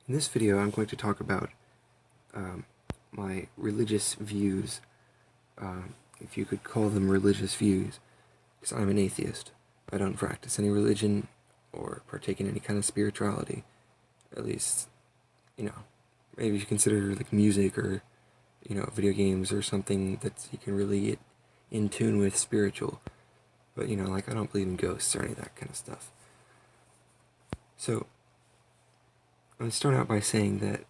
In this video, I'm going to talk about my religious views, if you could call them religious views, because I'm an atheist. I don't practice any religion or partake in any kind of spirituality. At least, maybe you consider like music or, video games or something that you can really get in tune with spiritual. But, I don't believe in ghosts or any of that kind of stuff. So, I'm going to start out by saying that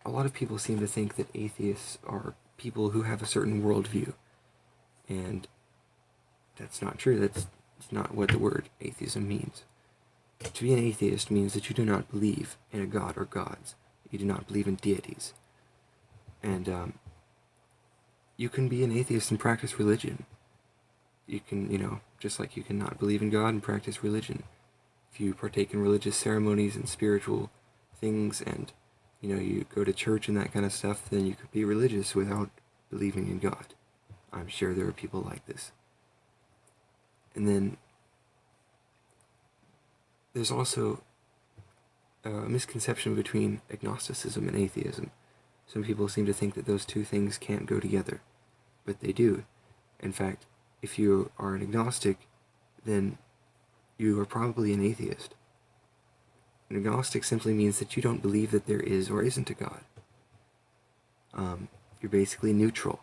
a lot of people seem to think that atheists are people who have a certain worldview. And that's not true. That's not what the word atheism means. To be an atheist means that you do not believe in a god or gods. You do not believe in deities. And you can be an atheist and practice religion. You can, just like you cannot believe in God and practice religion. If you partake in religious ceremonies and spiritual things and, you go to church and that kind of stuff, then you could be religious without believing in God. I'm sure there are people like this. And then there's also a misconception between agnosticism and atheism. Some people seem to think that those two things can't go together, but they do. In fact, if you are an agnostic, then you are probably an atheist. An agnostic simply means that you don't believe that there is or isn't a God. You're basically neutral.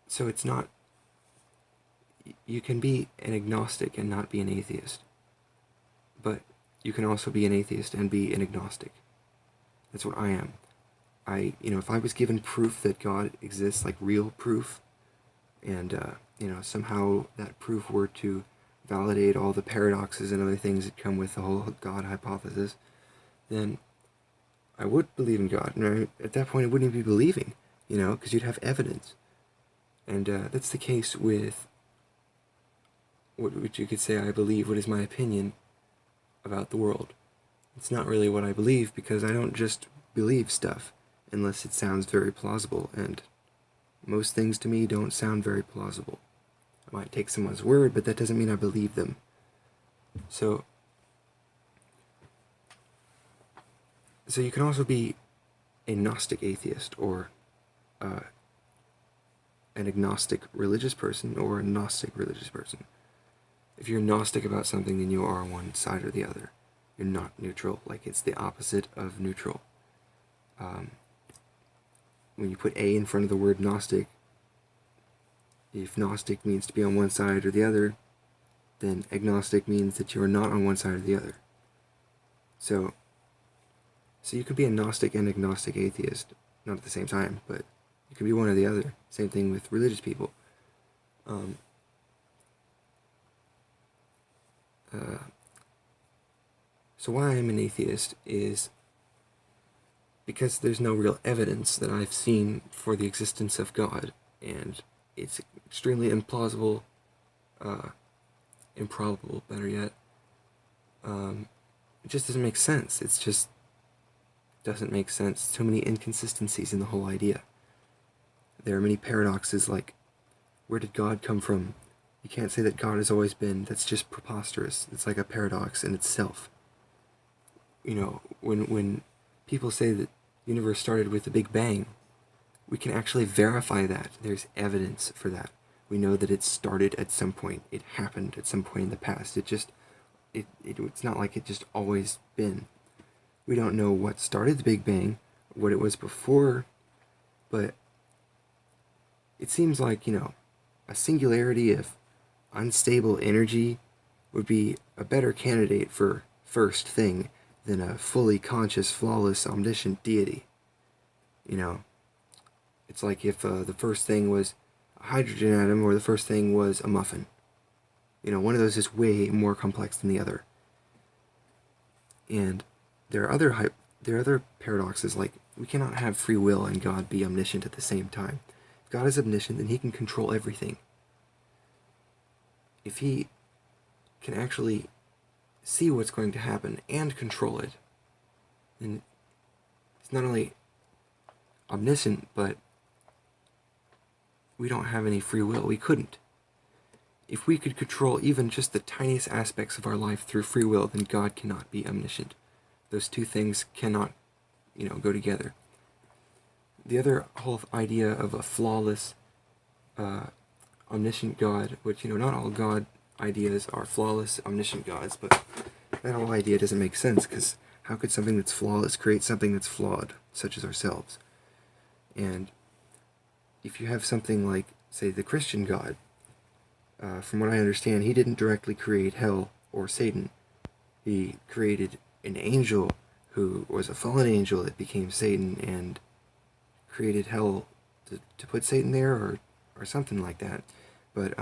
So it's not... You can be an agnostic and not be an atheist. But you can also be an atheist and be an agnostic. That's what I am. If I was given proof that God exists, like real proof, and, somehow that proof were to validate all the paradoxes and other things that come with the whole God hypothesis, then I would believe in God. And at that point, I wouldn't even be believing, because you'd have evidence. And that's the case with what you could say I believe, what is my opinion about the world. It's not really what I believe, because I don't just believe stuff unless it sounds very plausible, and most things to me don't sound very plausible. I might take someone's word, but that doesn't mean I believe them. So you can also be a Gnostic atheist, or an agnostic religious person, or a Gnostic religious person. If you're Gnostic about something, then you are on one side or the other. You're not neutral, like it's the opposite of neutral. When you put a in front of the word Gnostic, if Gnostic means to be on one side or the other, then agnostic means that you are not on one side or the other. So you can be a Gnostic and agnostic atheist, not at the same time, but you can be one or the other. Same thing with religious people. So why I'm an atheist is because there's no real evidence that I've seen for the existence of God, and it's extremely implausible, improbable, better yet. It just doesn't make sense. It's just doesn't make sense. Too many inconsistencies in the whole idea. There are many paradoxes, like, where did God come from? You can't say that God has always been. That's just preposterous. It's like a paradox in itself. When people say that the universe started with the Big Bang, we can actually verify that. There's evidence for that. We know that it started at some point. It happened at some point in the past. It's not like it just always been. We don't know what started the Big Bang, what it was before, but it seems like, a singularity of unstable energy would be a better candidate for first thing than a fully conscious, flawless, omniscient deity. It's like if the first thing was a hydrogen atom or the first thing was a muffin. One of those is way more complex than the other. And there are other paradoxes, like we cannot have free will and God be omniscient at the same time. If God is omniscient, then he can control everything. If he can actually see what's going to happen and control it, then it's not only omniscient, but we don't have any free will. We couldn't. If we could control even just the tiniest aspects of our life through free will, then God cannot be omniscient. Those two things cannot, go together. The other whole idea of a flawless, omniscient God, which, not all God ideas are flawless, omniscient gods, but that whole idea doesn't make sense, because how could something that's flawless create something that's flawed, such as ourselves? And if you have something like, say, the Christian God, from what I understand, he didn't directly create hell or Satan. He created an angel who was a fallen angel that became Satan and created hell to put Satan there, or something like that. But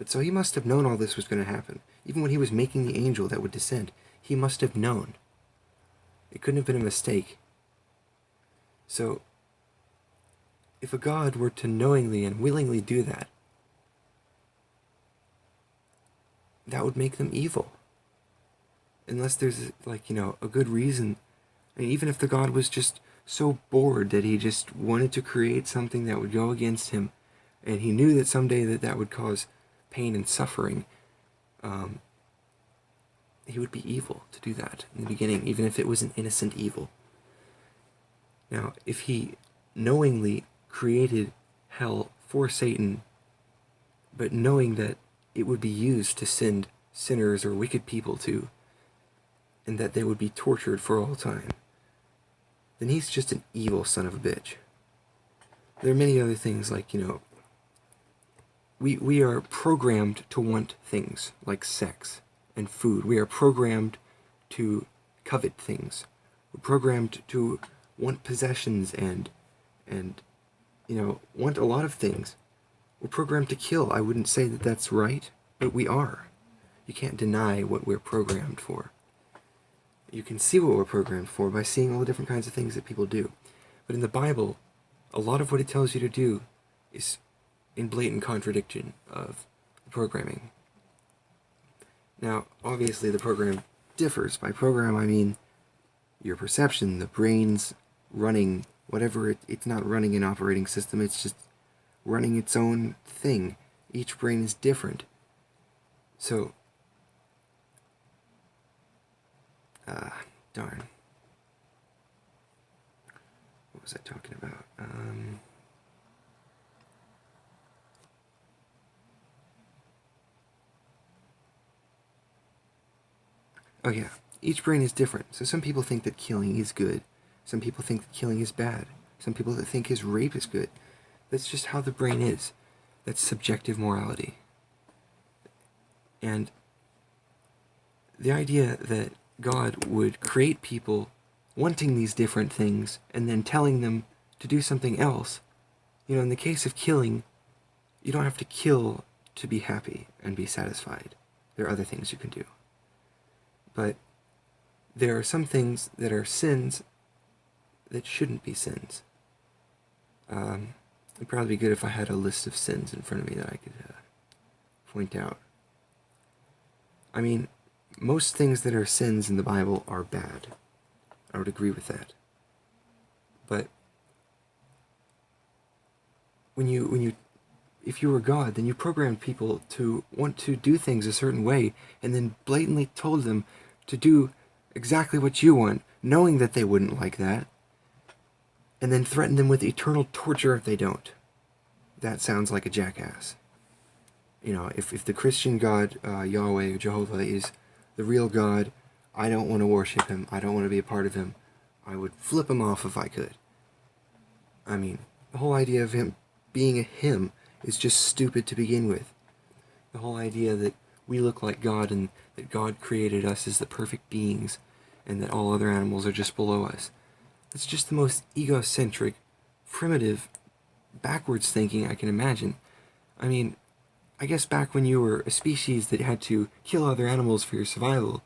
so he must have known all this was going to happen. Even when he was making the angel that would descend, he must have known. It couldn't have been a mistake. So, if a God were to knowingly and willingly do that, that would make them evil. Unless there's, a good reason. I mean, even if the God was just so bored that he just wanted to create something that would go against him, and he knew that someday that would cause pain and suffering, he would be evil to do that in the beginning, even if it was an innocent evil. Now, if he knowingly created hell for Satan, but knowing that it would be used to send sinners or wicked people to, and that they would be tortured for all time, then he's just an evil son of a bitch. There are many other things, like, we are programmed to want things like sex and food. We are programmed to covet things. We're programmed to want possessions and want a lot of things. We're programmed to kill. I wouldn't say that that's right, but we are. You can't deny what we're programmed for. You can see what we're programmed for by seeing all the different kinds of things that people do. But in the Bible, a lot of what it tells you to do is in blatant contradiction of the programming. Now, obviously the program differs. By program, I mean your perception, the brain's running whatever. It's not running an operating system, it's just running its own thing. Each brain is different. So, darn. What was I talking about? Oh yeah, each brain is different. So some people think that killing is good. Some people think that killing is bad. Some people that think his rape is good. That's just how the brain is. That's subjective morality. And the idea that God would create people wanting these different things and then telling them to do something else. In the case of killing, you don't have to kill to be happy and be satisfied. There are other things you can do. But there are some things that are sins that shouldn't be sins. It'd probably be good if I had a list of sins in front of me that I could point out. I mean, most things that are sins in the Bible are bad. I would agree with that. But if you were God, then you programmed people to want to do things a certain way, and then blatantly told them to do exactly what you want, knowing that they wouldn't like that, and then threaten them with eternal torture if they don't. That sounds like a jackass. If the Christian God, Yahweh, or Jehovah, is the real God, I don't want to worship him, I don't want to be a part of him, I would flip him off if I could. I mean, the whole idea of him being a him is just stupid to begin with. The whole idea that we look like God and that God created us as the perfect beings and that all other animals are just below us. It's just the most egocentric, primitive, backwards thinking I can imagine. I mean, I guess back when you were a species that had to kill other animals for your survival,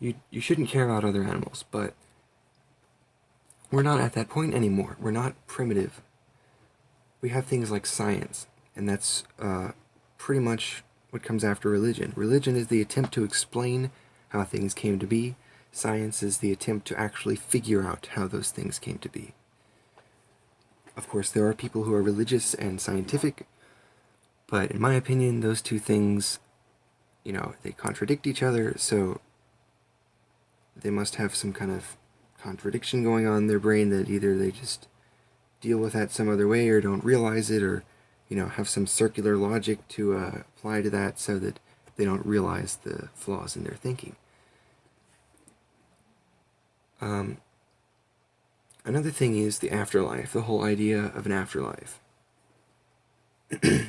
you shouldn't care about other animals, but we're not at that point anymore. We're not primitive. We have things like science, and that's pretty much what comes after religion. Religion is the attempt to explain how things came to be. Science is the attempt to actually figure out how those things came to be. Of course, there are people who are religious and scientific, But in my opinion, those two things, they contradict each other, so they must have some kind of contradiction going on in their brain that either they just deal with that some other way or don't realize it, or have some circular logic to apply to that so that they don't realize the flaws in their thinking. Another thing is the afterlife, the whole idea of an afterlife. It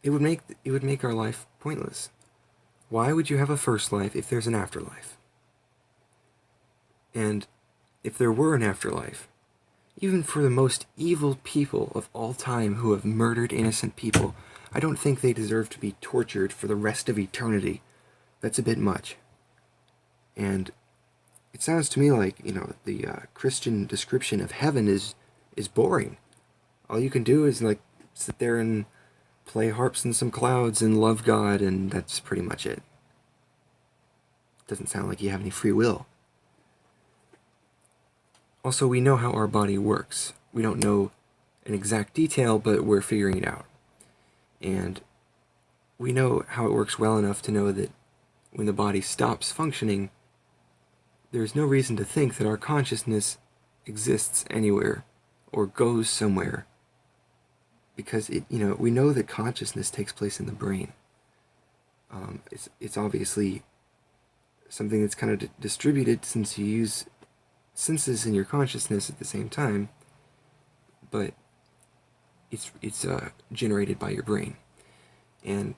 would make our life pointless. Why would you have a first life if there's an afterlife? And if there were an afterlife, even for the most evil people of all time who have murdered innocent people, I don't think they deserve to be tortured for the rest of eternity. That's a bit much. And it sounds to me like, the Christian description of heaven is boring. All you can do is, sit there and play harps in some clouds and love God, and that's pretty much it. Doesn't sound like you have any free will. Also, we know how our body works. We don't know in exact detail, but we're figuring it out. And we know how it works well enough to know that when the body stops functioning, there's no reason to think that our consciousness exists anywhere or goes somewhere, because we know that consciousness takes place in the brain. It's obviously something that's kind of distributed, since you use senses in your consciousness at the same time, but it's generated by your brain. And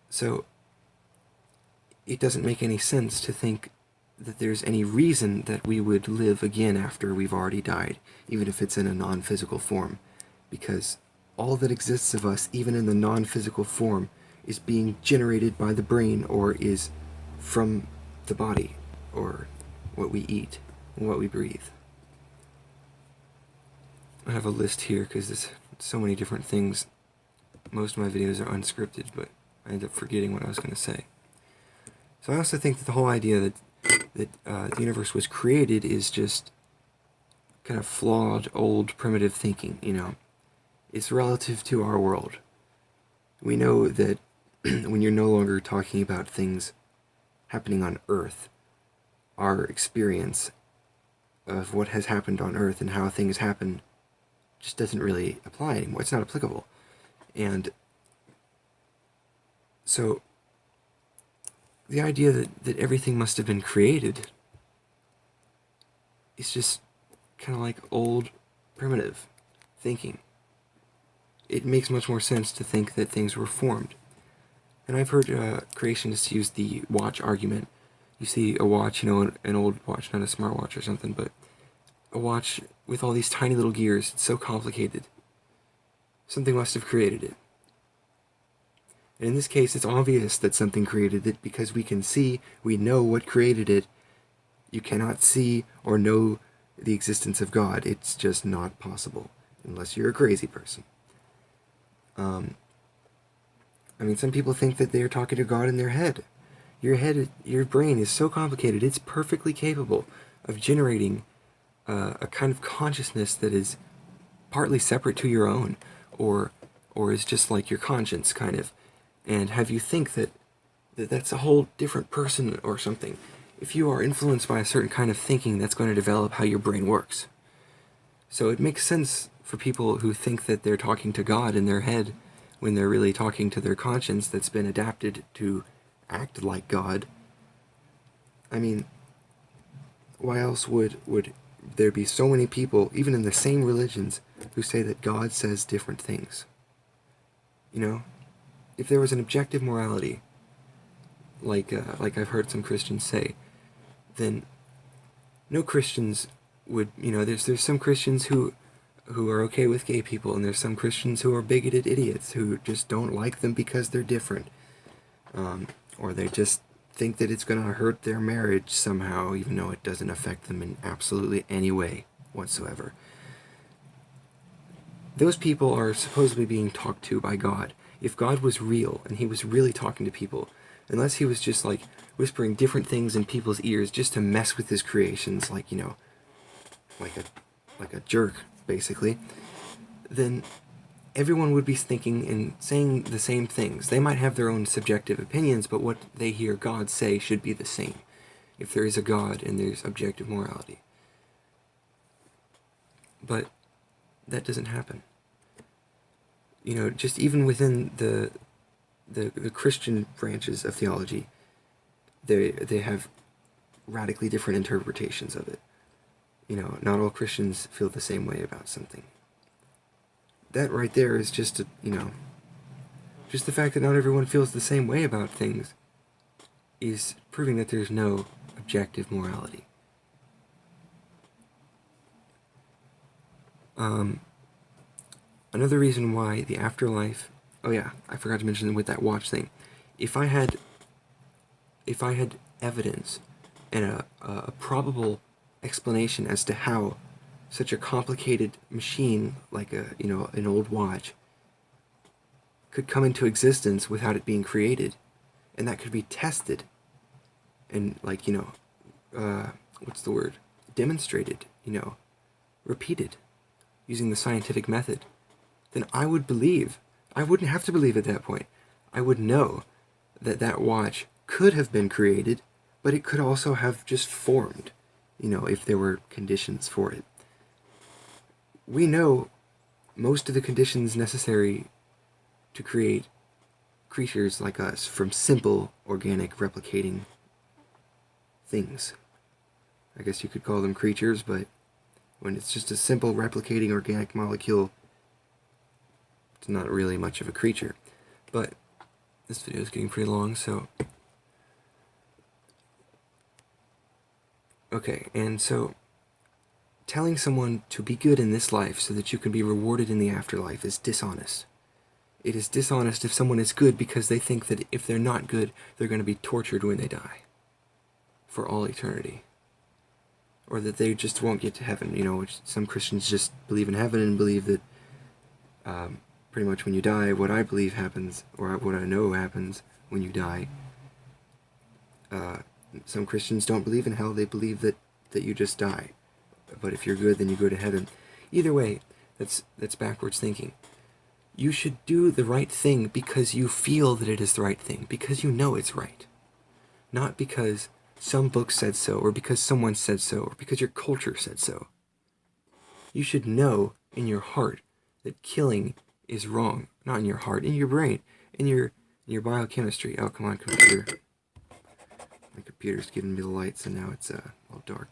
so it doesn't make any sense to think that there's any reason that we would live again after we've already died, even if it's in a non-physical form, because all that exists of us, even in the non-physical form, is being generated by the brain, or is from the body, or what we eat and what we breathe. I have a list here because there's so many different things. Most of my videos are unscripted, but I end up forgetting what I was going to say. So I also think that the whole idea that the universe was created is just kind of flawed, old, primitive thinking, It's relative to our world. We know that when you're no longer talking about things happening on Earth, our experience of what has happened on Earth and how things happen just doesn't really apply anymore. It's not applicable. And so the idea that everything must have been created is just kind of like old, primitive thinking. It makes much more sense to think that things were formed. And I've heard creationists use the watch argument. You see a watch, an old watch, not a smartwatch or something, but a watch with all these tiny little gears. It's so complicated. Something must have created it. And in this case, it's obvious that something created it because we know what created it. You cannot see or know the existence of God. It's just not possible, unless you're a crazy person. Some people think that they're talking to God in their head. Your brain is so complicated, it's perfectly capable of generating a kind of consciousness that is partly separate to your own, or is just like your conscience, kind of, and have you think that that's a whole different person or something. If you are influenced by a certain kind of thinking, that's going to develop how your brain works. So it makes sense for people who think that they're talking to God in their head when they're really talking to their conscience that's been adapted to act like God. Why else would there be so many people, even in the same religions, who say that God says different things? If there was an objective morality, like I've heard some Christians say, then no Christians would, there's some Christians who are okay with gay people, and there's some Christians who are bigoted idiots who just don't like them because they're different, or they just think that it's going to hurt their marriage somehow, even though it doesn't affect them in absolutely any way whatsoever. Those people are supposedly being talked to by God. If God was real and he was really talking to people, unless he was just like whispering different things in people's ears just to mess with his creations, like like a jerk, basically, then everyone would be thinking and saying the same things. They might have their own subjective opinions, but what they hear God say should be the same, if there is a God and there's objective morality. But that doesn't happen. You know, just even within the Christian branches of theology, they have radically different interpretations of it. You know, not all Christians feel the same way about something. That right there is just just the fact that not everyone feels the same way about things is proving that there's no objective morality. Another reason why the afterlife... Oh yeah, I forgot to mention with that watch thing. If I had evidence and a probable explanation as to how such a complicated machine like an old watch could come into existence without it being created, and that could be tested and what's the word? Demonstrated, repeated using the scientific method, then I would believe. I wouldn't have to believe at that point. I would know that that watch could have been created, but it could also have just formed, if there were conditions for it. We know most of the conditions necessary to create creatures like us from simple organic replicating things. I guess you could call them creatures, but when it's just a simple replicating organic molecule, it's not really much of a creature. But this video is getting pretty long, so... Okay, and so telling someone to be good in this life so that you can be rewarded in the afterlife is dishonest. It is dishonest if someone is good because they think that if they're not good, they're going to be tortured when they die for all eternity. Or that they just won't get to heaven, which some Christians just believe in heaven and believe that pretty much when you die, what I believe happens, or what I know happens when you die. Some Christians don't believe in hell, they believe that you just die. But if you're good, then you go to heaven. Either way, that's backwards thinking. You should do the right thing because you feel that it is the right thing, because you know it's right. Not because some book said so, or because someone said so, or because your culture said so. You should know in your heart that killing is wrong. Not in your heart, in your brain, in your biochemistry. Oh, come on, computer. My computer's giving me the lights, and now it's all dark.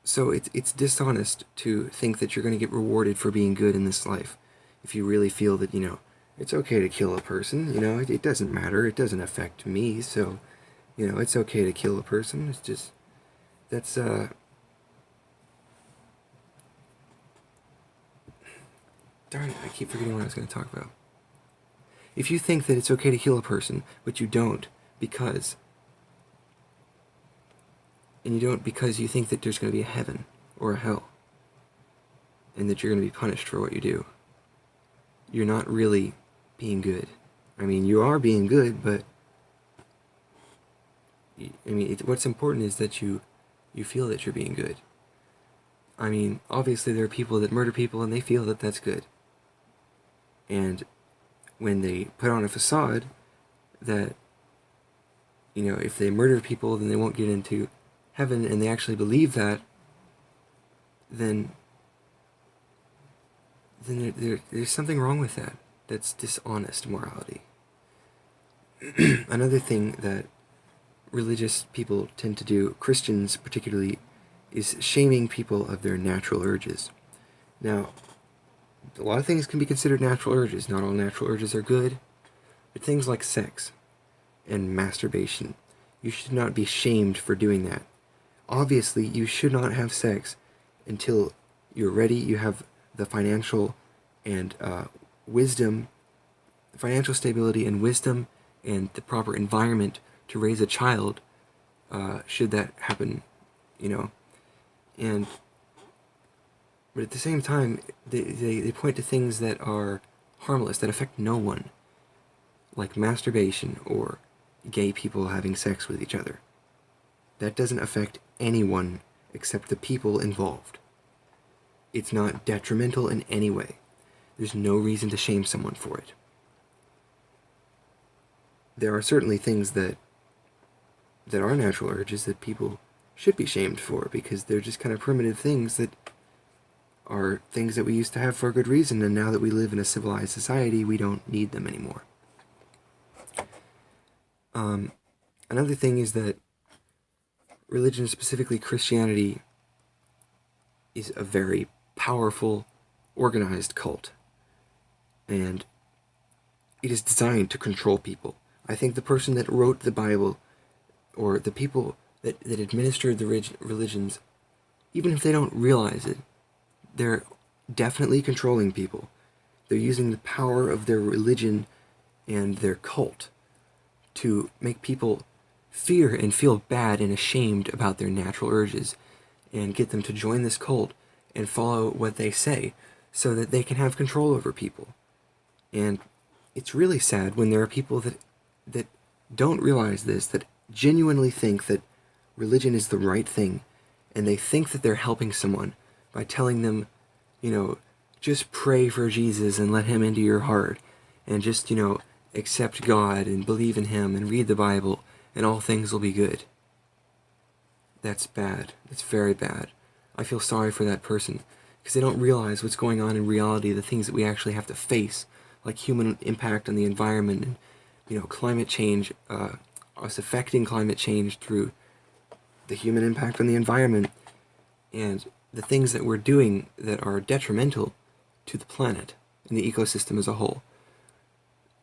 So it's dishonest to think that you're going to get rewarded for being good in this life. If you really feel that, it's okay to kill a person, it doesn't matter, it doesn't affect me, so, it's okay to kill a person. It's just, that's, darn it, I keep forgetting what I was going to talk about. If you think that it's okay to kill a person, but you don't because you think that there's going to be a heaven or a hell, and that you're going to be punished for what you do, you're not really being good. I mean, you are being good, but what's important is that you feel that you're being good. I mean, obviously there are people that murder people and they feel that that's good. And when they put on a facade that, if they murder people then they won't get into heaven, and they actually believe that, then there's something wrong with that. That's dishonest morality. Another thing that religious people tend to do, Christians particularly, is shaming people of their natural urges. Now, a lot of things can be considered natural urges. Not all natural urges are good. But things like sex and masturbation, you should not be shamed for doing that. Obviously, you should not have sex until you're ready, you have the financial and financial stability and wisdom and the proper environment to raise a child, should that happen, but at the same time, they point to things that are harmless, that affect no one, like masturbation or gay people having sex with each other. That doesn't affect anyone except the people involved. It's not detrimental in any way. There's no reason to shame someone for it. There are certainly things that are natural urges that people should be shamed for, because they're just kind of primitive things that are things that we used to have for a good reason, and now that we live in a civilized society, we don't need them anymore. Another thing is that religion, specifically Christianity, is a very powerful, organized cult. And it is designed to control people. I think the person that wrote the Bible, or the people that administered the religions, even if they don't realize it, they're definitely controlling people. They're using the power of their religion and their cult to make people fear and feel bad and ashamed about their natural urges, and get them to join this cult and follow what they say so that they can have control over people. And it's really sad when there are people that don't realize this, that genuinely think that religion is the right thing, and they think that they're helping someone by telling them, just pray for Jesus and let him into your heart, and just, accept God and believe in him and read the Bible, and all things will be good. That's bad. That's very bad. I feel sorry for that person, because they don't realize what's going on in reality, the things that we actually have to face, like human impact on the environment, and climate change, us affecting climate change through the human impact on the environment, and the things that we're doing that are detrimental to the planet and the ecosystem as a whole.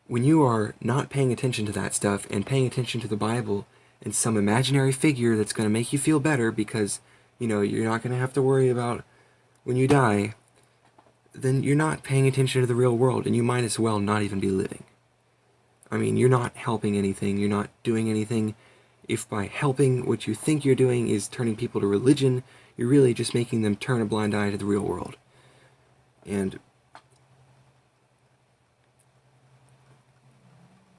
When you are not paying attention to that stuff and paying attention to the Bible and some imaginary figure that's going to make you feel better because, you're not going to have to worry about when you die, then you're not paying attention to the real world, and you might as well not even be living. I mean, you're not helping anything, you're not doing anything. If by helping, what you think you're doing is turning people to religion, you're really just making them turn a blind eye to the real world. And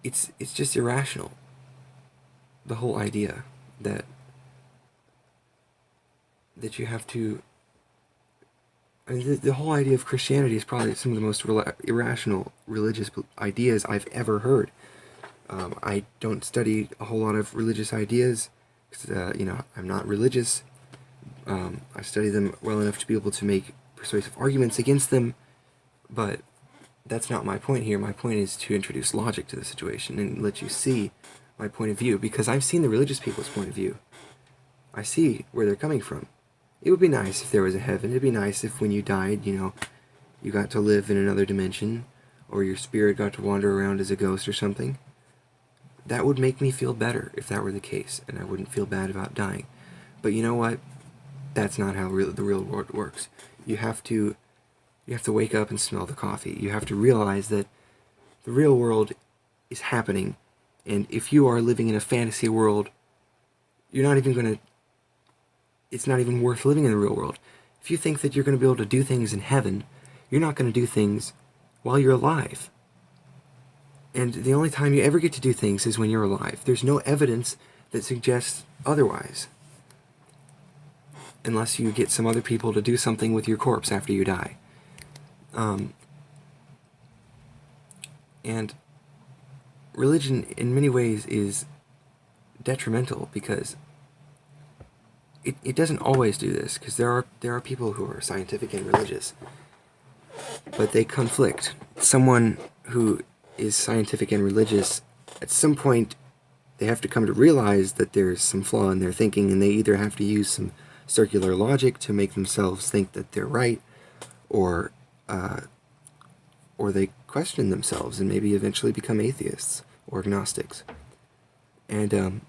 it's just irrational, the whole idea that you have to... I mean, the whole idea of Christianity is probably some of the most irrational religious ideas I've ever heard. I don't study a whole lot of religious ideas, because, I'm not religious. I study them well enough to be able to make persuasive arguments against them, but that's not my point here. My point is to introduce logic to the situation and let you see my point of view, because I've seen the religious people's point of view. I see where they're coming from. It would be nice if there was a heaven. It'd be nice if when you died, you got to live in another dimension, or your spirit got to wander around as a ghost or something. That would make me feel better if that were the case, and I wouldn't feel bad about dying. But you know what? That's not how the real world works. You have to wake up and smell the coffee. You have to realize that the real world is happening, and if you are living in a fantasy world, you're not even going to... It's not even worth living in the real world. If you think that you're going to be able to do things in heaven, you're not going to do things while you're alive. And the only time you ever get to do things is when you're alive. There's no evidence that suggests otherwise. Unless you get some other people to do something with your corpse after you die. And religion, in many ways, is detrimental, because it doesn't always do this, because there are people who are scientific and religious, but they conflict. Someone who is scientific and religious, at some point, they have to come to realize that there's some flaw in their thinking, and they either have to use some circular logic to make themselves think that they're right, or they question themselves and maybe eventually become atheists or agnostics. And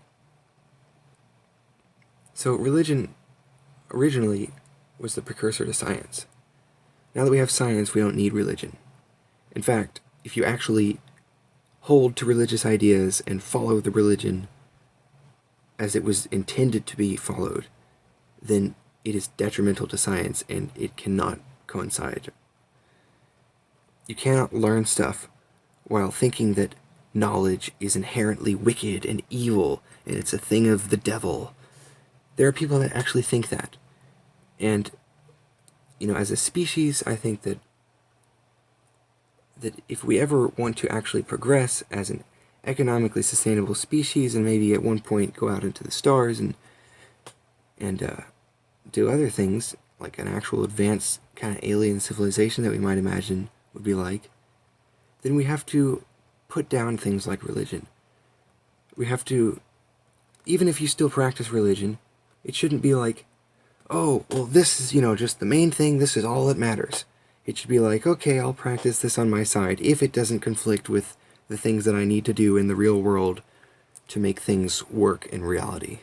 so religion originally was the precursor to science. Now that we have science, we don't need religion. In fact, if you actually hold to religious ideas and follow the religion as it was intended to be followed, then it is detrimental to science, and it cannot coincide. You cannot learn stuff while thinking that knowledge is inherently wicked and evil, and it's a thing of the devil. there are people that actually think that. And, as a species, I think that if we ever want to actually progress as an economically sustainable species, and maybe at one point go out into the stars and do other things, like an actual advanced kind of alien civilization that we might imagine would be like, then we have to put down things like religion. We have to, even if you still practice religion, it shouldn't be like, oh, well, this is, just the main thing, this is all that matters. It should be like, okay, I'll practice this on my side if it doesn't conflict with the things that I need to do in the real world to make things work in reality.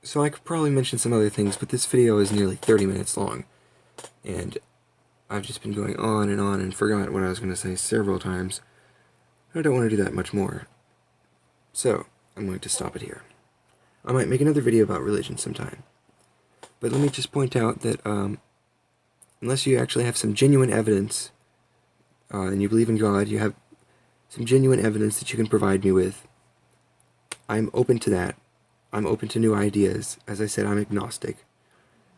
So I could probably mention some other things, but this video is nearly 30 minutes long, and I've just been going on and forgot what I was going to say several times. I don't want to do that much more. So, I'm going to stop it here. I might make another video about religion sometime. But let me just point out that unless you actually have some genuine evidence, and you believe in God, you have some genuine evidence that you can provide me with, I'm open to that. I'm open to new ideas. As I said, I'm agnostic.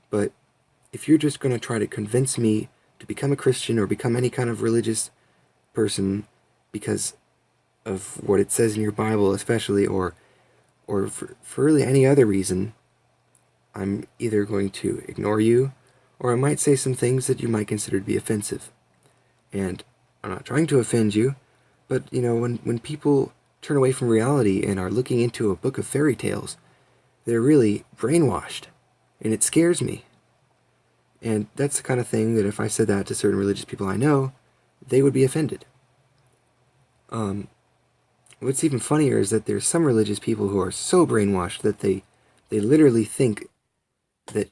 But if you're just going to try to convince me to become a Christian or become any kind of religious person because of what it says in your Bible especially, or for really any other reason, I'm either going to ignore you, or I might say some things that you might consider to be offensive. And I'm not trying to offend you, but, when people turn away from reality and are looking into a book of fairy tales, they're really brainwashed, and it scares me. And that's the kind of thing that if I said that to certain religious people I know, they would be offended. What's even funnier is that there's some religious people who are so brainwashed that they literally think that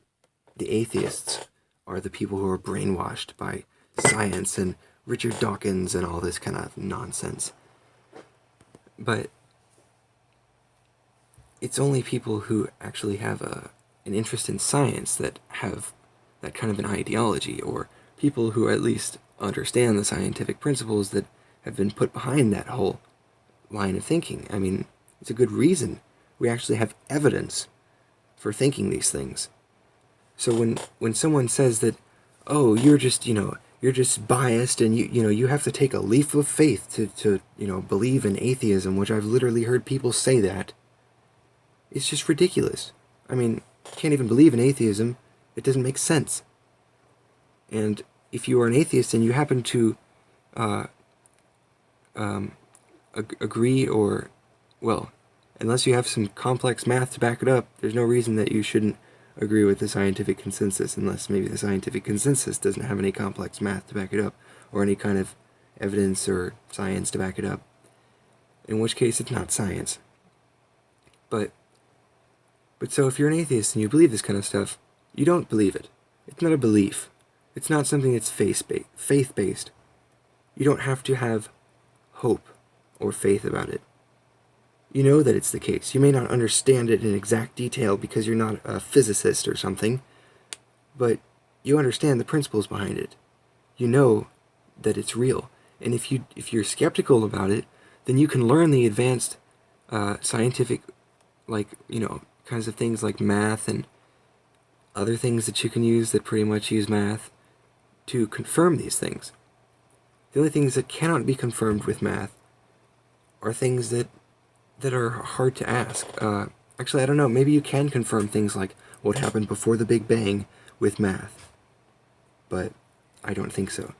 the atheists are the people who are brainwashed by science and Richard Dawkins and all this kind of nonsense. But it's only people who actually have an interest in science that have that kind of an ideology, or people who at least understand the scientific principles that have been put behind that whole line of thinking. I mean, it's a good reason. We actually have evidence for thinking these things. So when someone says that, oh, you're just biased, and you have to take a leap of faith to believe in atheism, which I've literally heard people say that, it's just ridiculous. I mean, you can't even believe in atheism. It doesn't make sense. And if you are an atheist and you happen to agree, or, well, unless you have some complex math to back it up, there's no reason that you shouldn't agree with the scientific consensus, unless maybe the scientific consensus doesn't have any complex math to back it up, or any kind of evidence or science to back it up, in which case it's not science. But so if you're an atheist and you believe this kind of stuff, you don't believe it. It's not a belief. It's not something that's faith-based. You don't have to have hope or faith about it. You know that it's the case. You may not understand it in exact detail because you're not a physicist or something, but you understand the principles behind it. You know that it's real. And if you're skeptical about it, then you can learn the advanced scientific, kinds of things like math and other things that you can use that pretty much use math to confirm these things. The only things that cannot be confirmed with math are things that are hard to ask. Actually, I don't know, maybe you can confirm things like what happened before the Big Bang with math, but I don't think so.